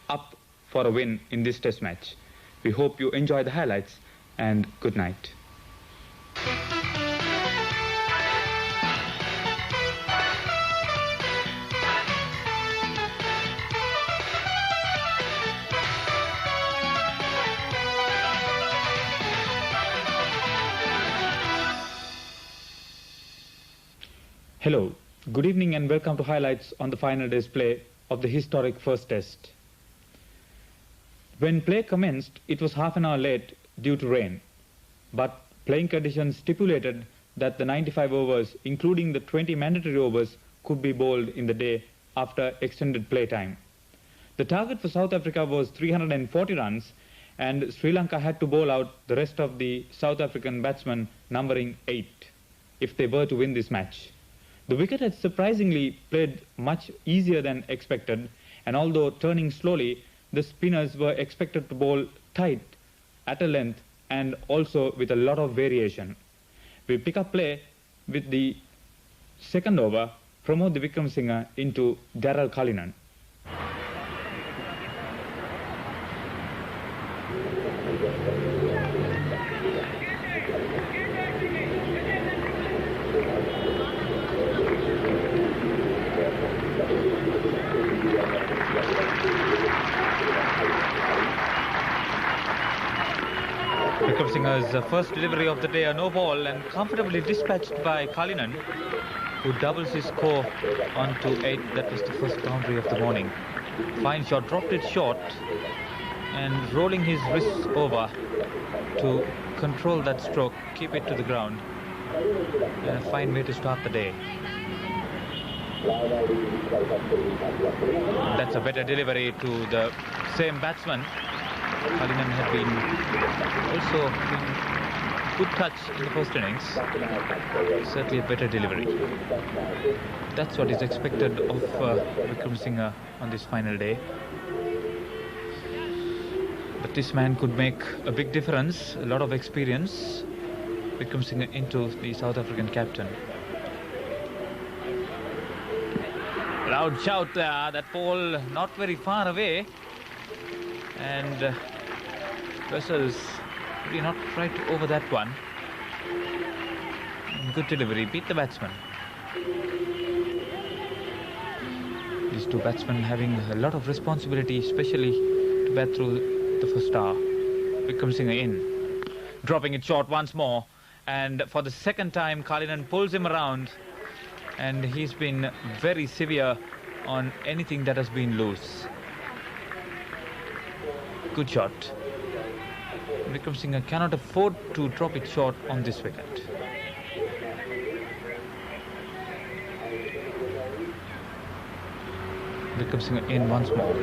up for a win in this test match. We hope you enjoy the highlights, and good night. Hello, good evening and welcome to highlights on the final day's play of the historic first test. When play commenced, it was half an hour late due to rain, but playing conditions stipulated that the 95 overs, including the 20 mandatory overs, could be bowled in the day after extended play time. The target for South Africa was 340 runs, and Sri Lanka had to bowl out the rest of the South African batsmen, numbering 8, if they were to win this match. The wicket had surprisingly played much easier than expected, and although turning slowly, the spinners were expected to bowl tight, at a length, and also with a lot of variation. We pick up play with the second over, Pramod Wickramasinghe into Daryl Cullinan. Wickramasinghe's first delivery of the day, a no ball, and comfortably dispatched by Cullinan, who doubles his score onto 8. That was the first boundary of the morning. Fine shot, dropped it short, and rolling his wrists over to control that stroke, keep it to the ground. And a fine way to start the day. That's a better delivery to the same batsman. Cullinan had been also good touch in the first innings. Certainly a better delivery. That's what is expected of Wickramasinghe on this final day. But this man could make a big difference, a lot of experience. Wickramasinghe into the South African captain. Loud shout there, that ball not very far away. And Wessels really not right over that one. Good delivery, beat the batsman. These two batsmen having a lot of responsibility, especially to bat through the first hour. Wickramasinghe in, dropping it short once more, and for the second time Cullinan pulls him around, and he's been very severe on anything that has been loose. Good shot. Wickramasinghe cannot afford to drop it short on this wicket. Wickramasinghe in once more.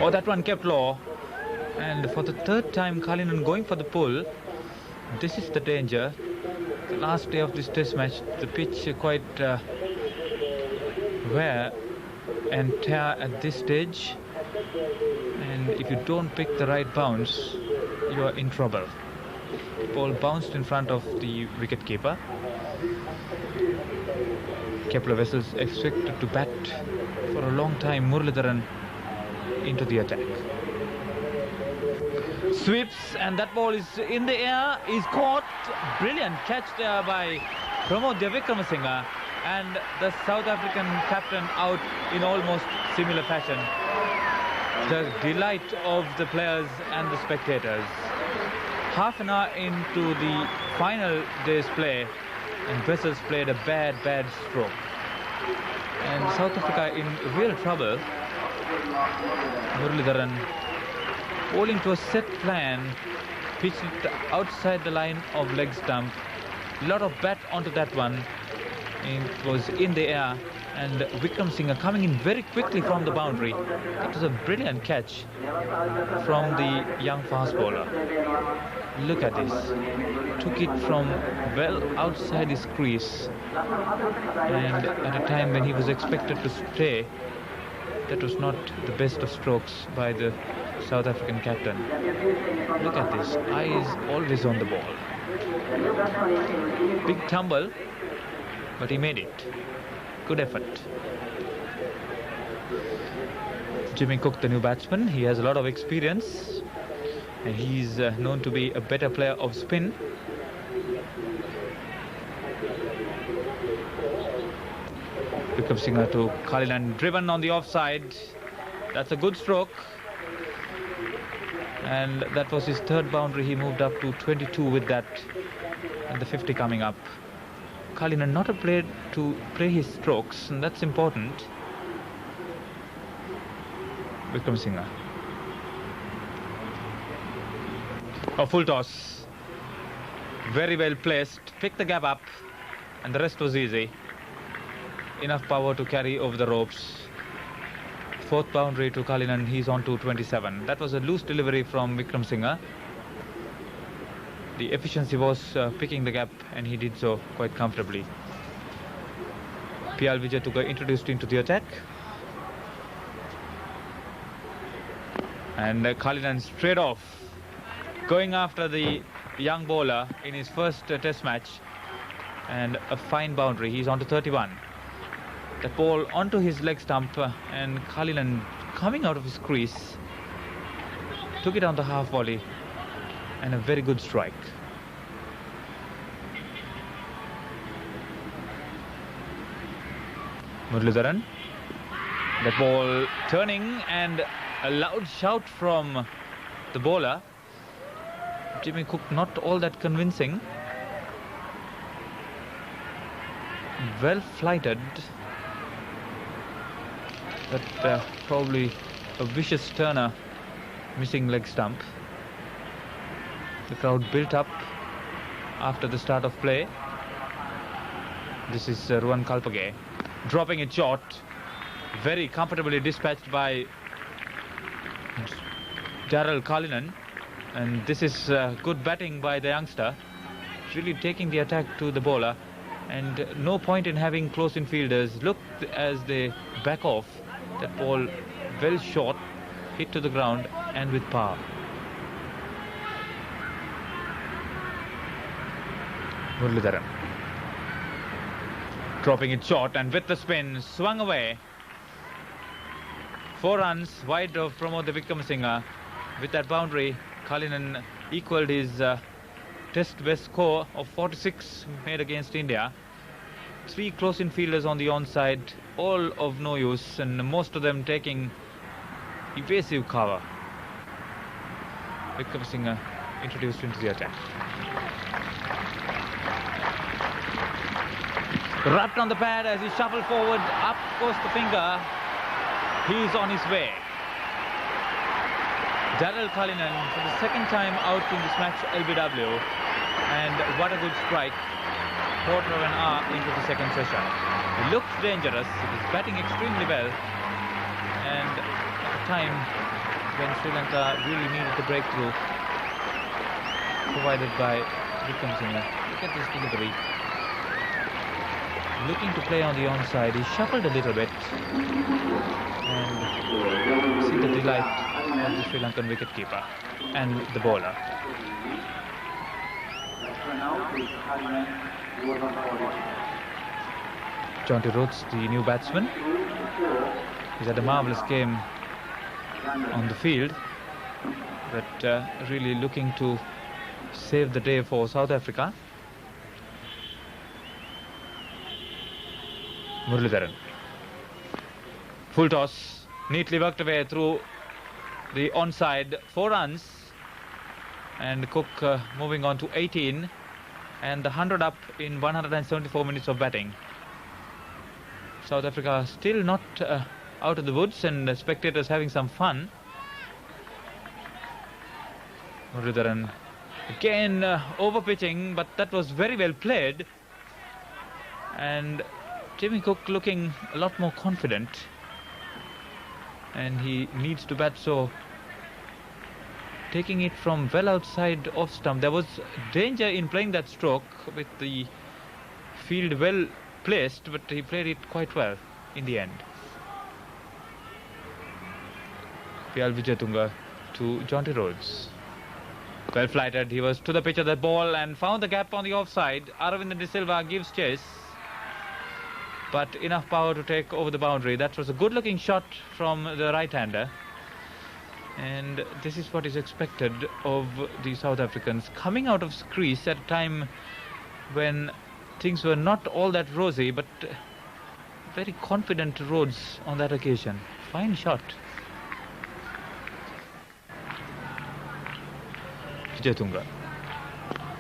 Oh, that one kept low. And for the third time, Cullinan going for the pull. This is the danger. The last day of this test match, the pitch quite wear and tear at this stage. And if you don't pick the right bounce, you are in trouble. The ball bounced in front of the wicketkeeper. Kepler Wessels expected to bat for a long time. Muralidharan into the attack. Sweeps, and that ball is in the air, is caught. Brilliant catch there by Pramod Wickramasinghe, and the South African captain out in almost similar fashion. The delight of the players and the spectators. Half an hour into the final day's play, and Wessels played a bad stroke. And South Africa in real trouble. Muralidharan bowling to a set plan, pitched it outside the line of leg stump. A lot of bat onto that one. It was in the air, and Wickramasinghe coming in very quickly from the boundary. It was a brilliant catch from the young fast bowler. Look at this. Took it from well outside his crease, and at a time when he was expected to stay, that was not the best of strokes by the South African captain. Look at this, eyes always on the ball. Big tumble, but he made it. Good effort. Jimmy Cook, the new batsman, he has a lot of experience and he's known to be a better player of spin. Wickremesinghe to Kalinan, driven on the offside. That's a good stroke. And that was his third boundary. He moved up to 22 with that, and the 50 coming up. Kalinan not a player to play his strokes, and that's important. Wickremesinghe. A full toss. Very well placed. Picked the gap up, and the rest was easy. Enough power to carry over the ropes. Fourth boundary to Kalinan, he's on to 27. That was a loose delivery from Wickremesinghe. The efficiency was picking the gap, and he did so quite comfortably. Piyal Wijetunga introduced into the attack. And Kalinan straight off, going after the young bowler in his first test match. And a fine boundary, he's on to 31. The ball onto his leg stump, and Kalinan coming out of his crease took it on the half volley, and a very good strike. Muralidharan, the ball turning, and a loud shout from the bowler. Jimmy Cook not all that convincing. Well flighted. But probably a vicious turner, missing leg stump. The crowd built up after the start of play. This is Ruan Kalpage dropping it short, very comfortably dispatched by Daryl Kalinan, and this is good batting by the youngster, really taking the attack to the bowler, and no point in having close-in fielders. Look as they back off. That ball well short, hit to the ground and with power. Muralidharan dropping it short, and with the spin swung away. 4 runs wide of Pramod Wickremesinghe. With that boundary, Kalinan equalled his test best score of 46 made against India. 3 close-in fielders on the onside, all of no use, and most of them taking evasive cover. Wickremesinghe introduced into the attack. Wrapped on the pad as he shuffled forward, up goes the finger. He's on his way. Daryl Kalinan for the second time out in this match LBW, and what a good strike. Quarter of an hour into the second session. He looked dangerous. He was batting extremely well, and at a time when Sri Lanka really needed the breakthrough provided by Wickremesinghe. Look at this delivery. Looking to play on the onside, he shuffled a little bit, and see the delight of the Sri Lankan wicketkeeper and the bowler. Jonty Rhodes, the new batsman, he's had a marvellous game on the field, but really looking to save the day for South Africa. Muralidharan, full toss, neatly worked away through the onside. 4 runs, and Cook moving on to 18, and the 100 up in 174 minutes of batting. South Africa still not out of the woods, and the spectators having some fun. Muralidharan again over pitching, but that was very well played, and Jimmy Cook looking a lot more confident, and he needs to bat, so taking it from well outside off stump. There was danger in playing that stroke with the field well placed, but he played it quite well in the end. Piyal Wijetunga to Jonty Rhodes. Well flighted, he was to the pitch of the ball and found the gap on the offside. Aravinda De Silva gives chase. but enough power to take over the boundary. That was a good-looking shot from the right-hander. And this is what is expected of the South Africans, coming out of crease at a time when things were not all that rosy, but very confident Rhodes on that occasion. Fine shot. Vijayatunga.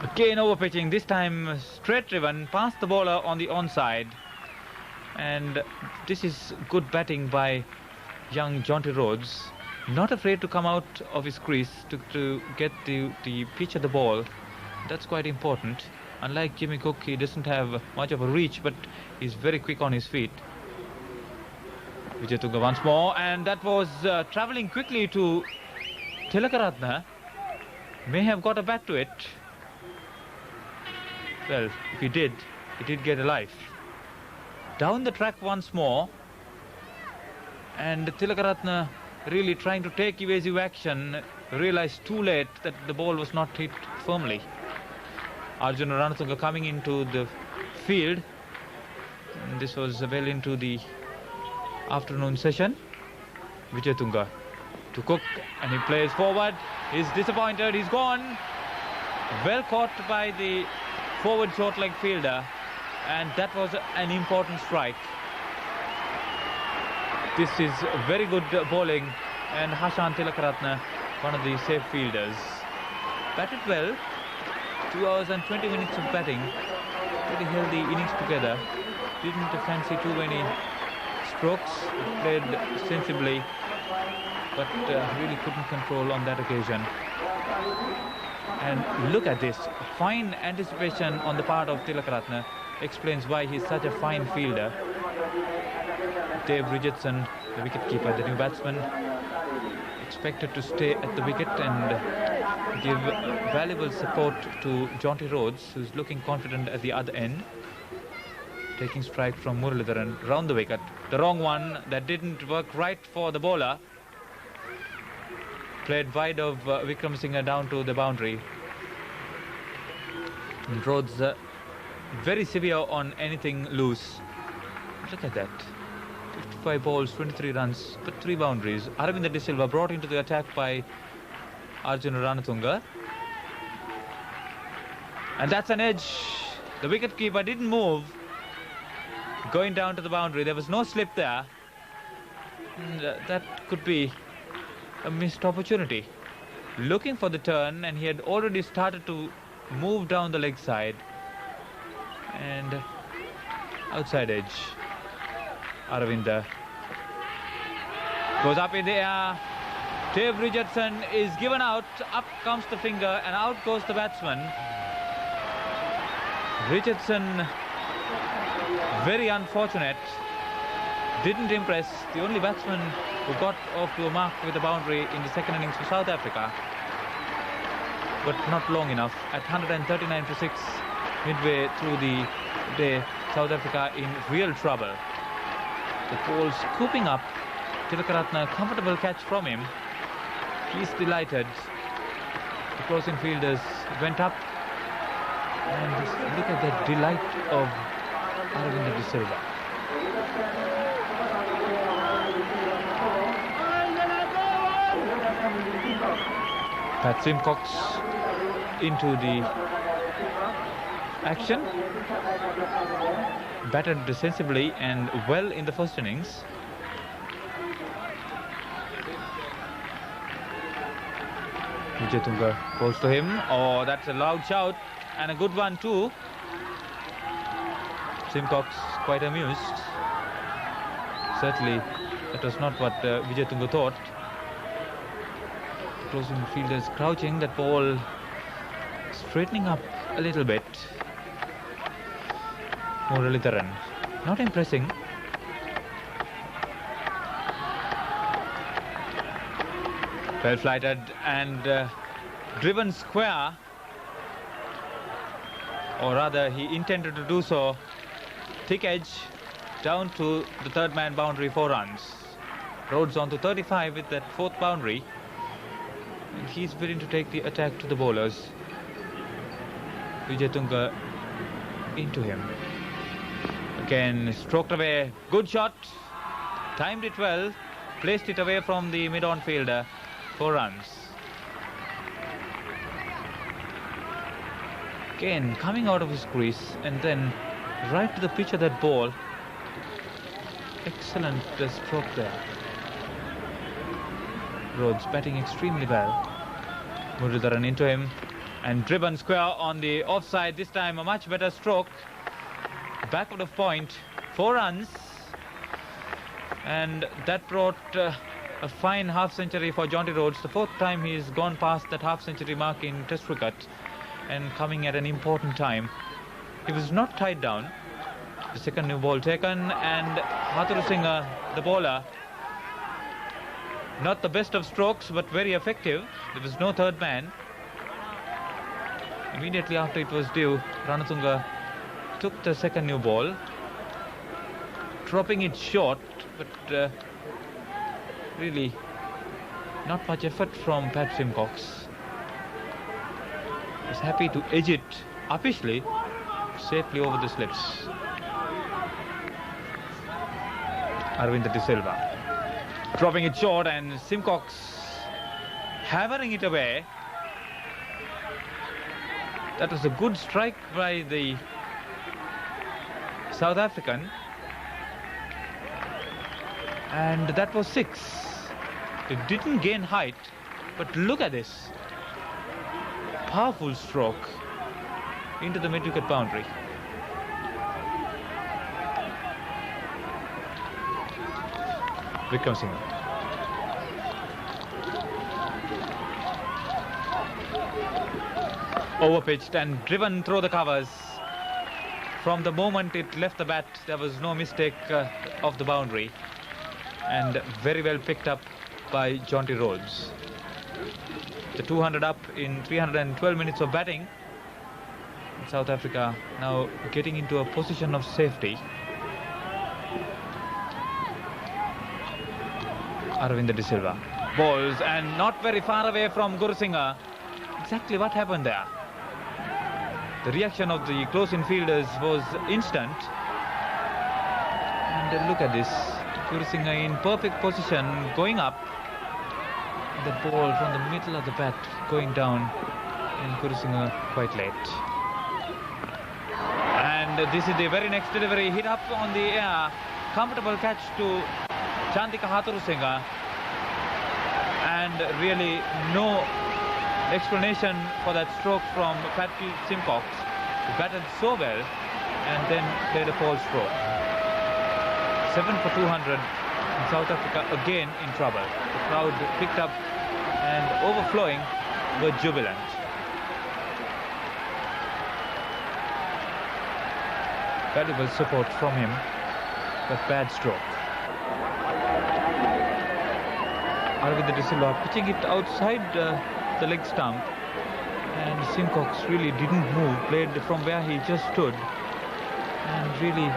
Again over pitching, this time straight driven past the bowler on the onside. And this is good batting by young Jonty Rhodes. Not afraid to come out of his crease to get the pitch of the ball. That's quite important. Unlike Jimmy Cook, he doesn't have much of a reach, but he's very quick on his feet. Vijayatunga once more, and that was travelling quickly to Tilakaratne. May have got a bat to it. Well, if he did get a life. Down the track once more, and Tilakaratne really trying to take evasive action, realized too late that the ball was not hit firmly. Arjuna Ranatunga coming into the field. And this was well into the afternoon session. Vijayatunga to Cook, and he plays forward. He's disappointed, he's gone. Well caught by the forward short leg fielder, and that was an important strike. This is very good bowling, and Hashan Tilakaratne, one of the safe fielders. Batted well, 2 hours and 20 minutes of batting, pretty healthy innings together. Didn't fancy too many strokes, played sensibly, but really couldn't control on that occasion. And look at this, fine anticipation on the part of Tilakaratne explains why he's such a fine fielder. Dave Richardson, the wicketkeeper, the new batsman, expected to stay at the wicket and give valuable support to Jonty Rhodes, who's looking confident at the other end. Taking strike from Muralidharan round the wicket. The wrong one, that didn't work right for the bowler. Played wide of Wickramasinghe down to the boundary. And Rhodes very severe on anything loose. Look at that. 55 balls, 23 runs, but 3 boundaries. Aravinda De Silva brought into the attack by Arjuna Ranatunga. And that's an edge. The wicketkeeper didn't move. Going down to the boundary, there was no slip there. And that could be a missed opportunity. Looking for the turn, and he had already started to move down the leg side. And outside edge. Aravinda goes up in the air. Dave Richardson is given out. Up comes the finger and out goes the batsman. Richardson, very unfortunate. Didn't impress. The only batsman who got off to a mark with a boundary in the second innings for South Africa. But not long enough. At 139 for 6, midway through the day, South Africa in real trouble. The ball scooping up. Tilakaratne, comfortable catch from him. He's delighted. The closing fielders went up. And just look at the delight of Aravinda De Silva. Pat Simcox into the action. Batted sensibly and well in the first innings. Vijayatunga goes to him. Oh, that's a loud shout and a good one too. Simcox quite amused. Certainly that was not what Vijayatunga thought. Closing fielders crouching, that ball straightening up a little bit. Muralidharan, not impressing. Well flighted and driven square, or rather he intended to do so. Thick edge down to the third man boundary, 4 runs. Rhodes on to 35 with that 4th boundary, and he's willing to take the attack to the bowlers. Vijayatunga into him. Again, stroked away. Good shot. Timed it well. Placed it away from the mid-on fielder. 4 runs. Again, coming out of his crease and then right to the pitch of that ball. Excellent stroke there. Rhodes batting extremely well. Muralidharan into him and driven square on the offside. This time a much better stroke. Back of the point. 4 runs. And that brought a fine half-century for Jonty Rhodes. The 4th time he's gone past that half-century mark in Test cricket and coming at an important time. He was not tied down. The second new ball taken and Hathurusinha, the bowler, not the best of strokes but very effective. There was no third man. Immediately after it was due, Ranatunga took the second new ball, dropping it short, but really not much effort from Pat Simcox. Was happy to edge it uppishly, safely over the slips. Aravinda De Silva dropping it short and Simcox hammering it away. That was a good strike by the South African. And that was 6. It didn't gain height, but look at this. Powerful stroke into the mid-wicket boundary. Vikram Singh. Overpitched and driven through the covers. From the moment it left the bat, there was no mistake of the boundary. And very well picked up by Jonty Rhodes. The 200 up in 312 minutes of batting. South Africa now getting into a position of safety. Aravinda De Silva balls and not very far away from Gurusingha. Exactly what happened there. The reaction of the close infielders was instant. And look at this. Gurusingha in perfect position, going up. The ball from the middle of the bat going down, and Gurusingha quite late. And this is the very next delivery, hit up on the air. Comfortable catch to Chandika Hathurusinha. And really no explanation for that stroke from Patrick Simcox. He batted so well and then played a false stroke. 7 for 200, and South Africa again in trouble. The crowd picked up and overflowing were jubilant. Valuable support from him, but bad stroke. Aravinda De Silva pitching it outside the leg stump, and Simcox really didn't move, played from where he just stood, and really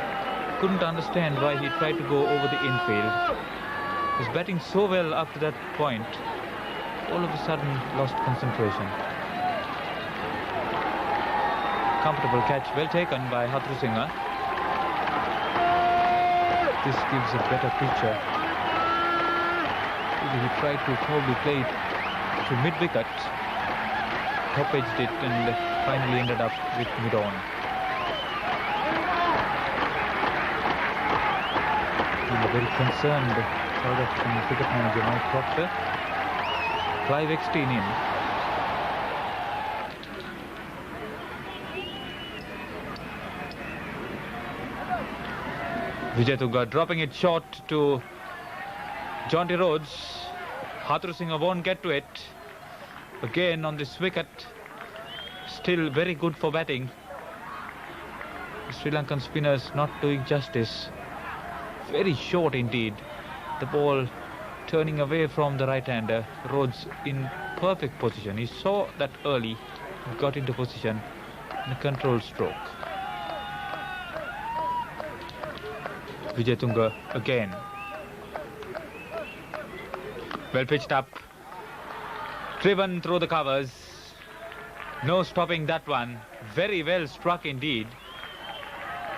couldn't understand why he tried to go over the infield. He was batting so well up to that point, all of a sudden lost concentration. Comfortable catch, well taken by Hathurusinha. This gives a better picture. He tried to probably play it to mid-wicket, top-edged it and finally ended up with mid-on. And a very concerned South African cricket manager Mike Proctor. Clive Eckstein in. Vijay Tunga dropping it short to Jonty Rhodes. Hathurusinha won't get to it. Again on this wicket. Still very good for batting. The Sri Lankan spinners not doing justice. Very short indeed. The ball turning away from the right-hander. Rhodes in perfect position. He saw that early. Got into position in a controlled stroke. Vijay Tunga again. Well pitched up. Driven through the covers. No stopping that one. Very well struck indeed.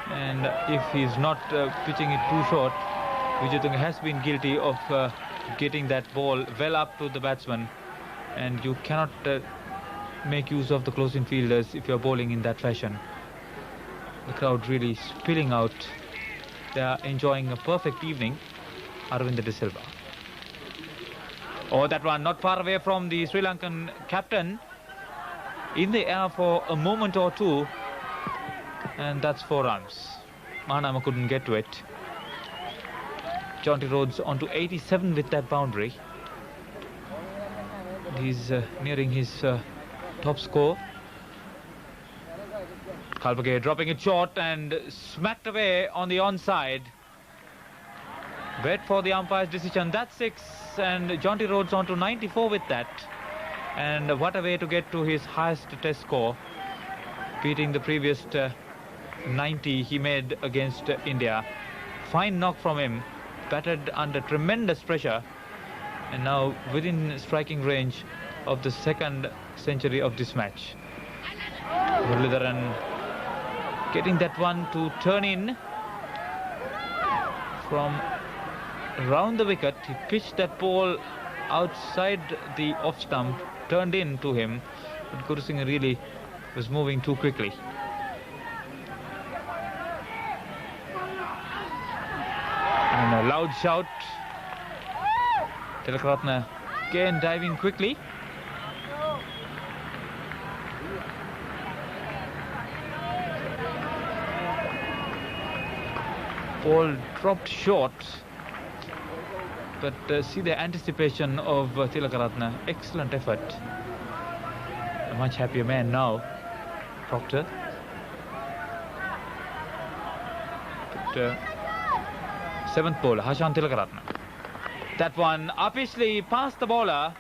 And if he's not pitching it too short, Wijayatunga has been guilty of getting that ball well up to the batsman, and you cannot make use of the close-in fielders if you're bowling in that fashion. The crowd really spilling out. They are enjoying a perfect evening. Aravinda De Silva. Oh, that one not far away from the Sri Lankan captain. In the air for a moment or two. And that's 4 runs. Mahanama couldn't get to it. Jonty Rhodes on to 87 with that boundary. He's nearing his top score. Kalpage dropping it short and smacked away on the onside. Wait for the umpire's decision. That's 6, and Jonty Rhodes on to 94 with that. And what a way to get to his highest test score, beating the previous 90 he made against India. Fine knock from him, batted under tremendous pressure, and now within striking range of the second century of this match. Muralidharan getting that one to turn in from round the wicket. He pitched that ball outside the off stump, turned in to him, but Guru Singh really was moving too quickly. And a loud shout. Tilakaratne again diving quickly. Ball dropped short, but see the anticipation of Tilakaratne. Excellent effort. A much happier man now, Proctor. But, 7th bowler, Hashan Tilakaratne. That one upishly past the bowler.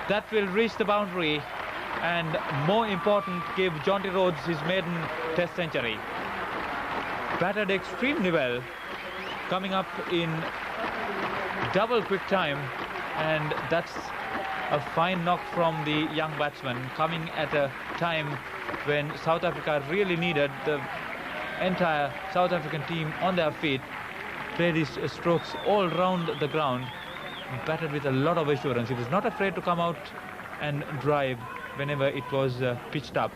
That will reach the boundary, and more important, give Jonty Rhodes his maiden test century. Batted extremely well, coming up in double quick time, and that's a fine knock from the young batsman, coming at a time when South Africa really needed the entire South African team on their feet. Played his strokes all round the ground, batted with a lot of assurance. He was not afraid to come out and drive whenever it was pitched up.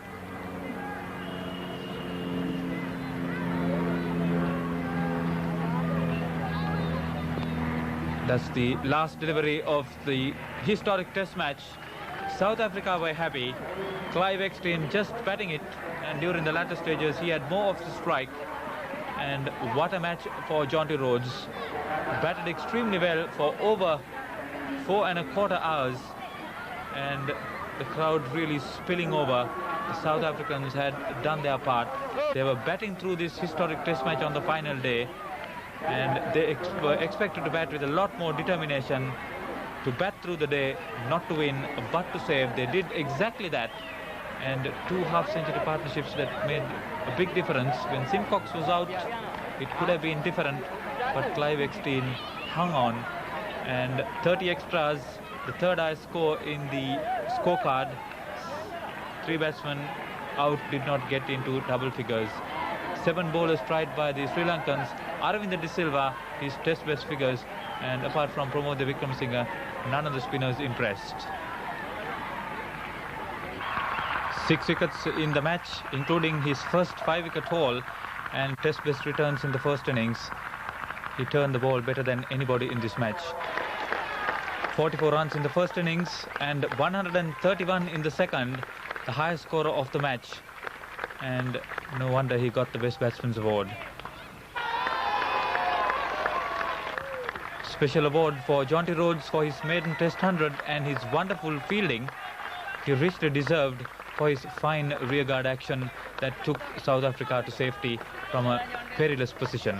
That's the last delivery of the historic test match. South Africa were happy. Clive Exton just batting it, and during the latter stages he had more of the strike. And what a match for Jonty Rhodes. Batted extremely well for over 4¼ hours, and the crowd really spilling over. The South Africans had done their part. They were batting through this historic test match on the final day, and they were expected to bat with a lot more determination, to bat through the day, not to win but to save. They did exactly that, and 2 half-century partnerships that made a big difference. When Simcox was out, it could have been different, but Clive Exton hung on, and 30 extras, the third highest score in the scorecard. 3 batsmen out did not get into double figures. 7 bowlers tried by the Sri Lankans. Aravinda De Silva, his test best figures, and apart from Pramod Wickramasinghe, none of the spinners impressed. 6 wickets in the match, including his first 5-wicket haul and test best returns in the first innings. He turned the ball better than anybody in this match. 44 runs in the first innings and 131 in the second, the highest scorer of the match. And no wonder he got the Best Batsman's award. Special award for Jonty Rhodes for his maiden Test 100 and his wonderful fielding. He richly deserved for his fine rearguard action that took South Africa to safety from a perilous position.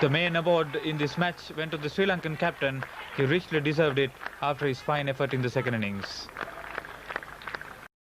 The main award in this match went to the Sri Lankan captain. He richly deserved it after his fine effort in the second innings.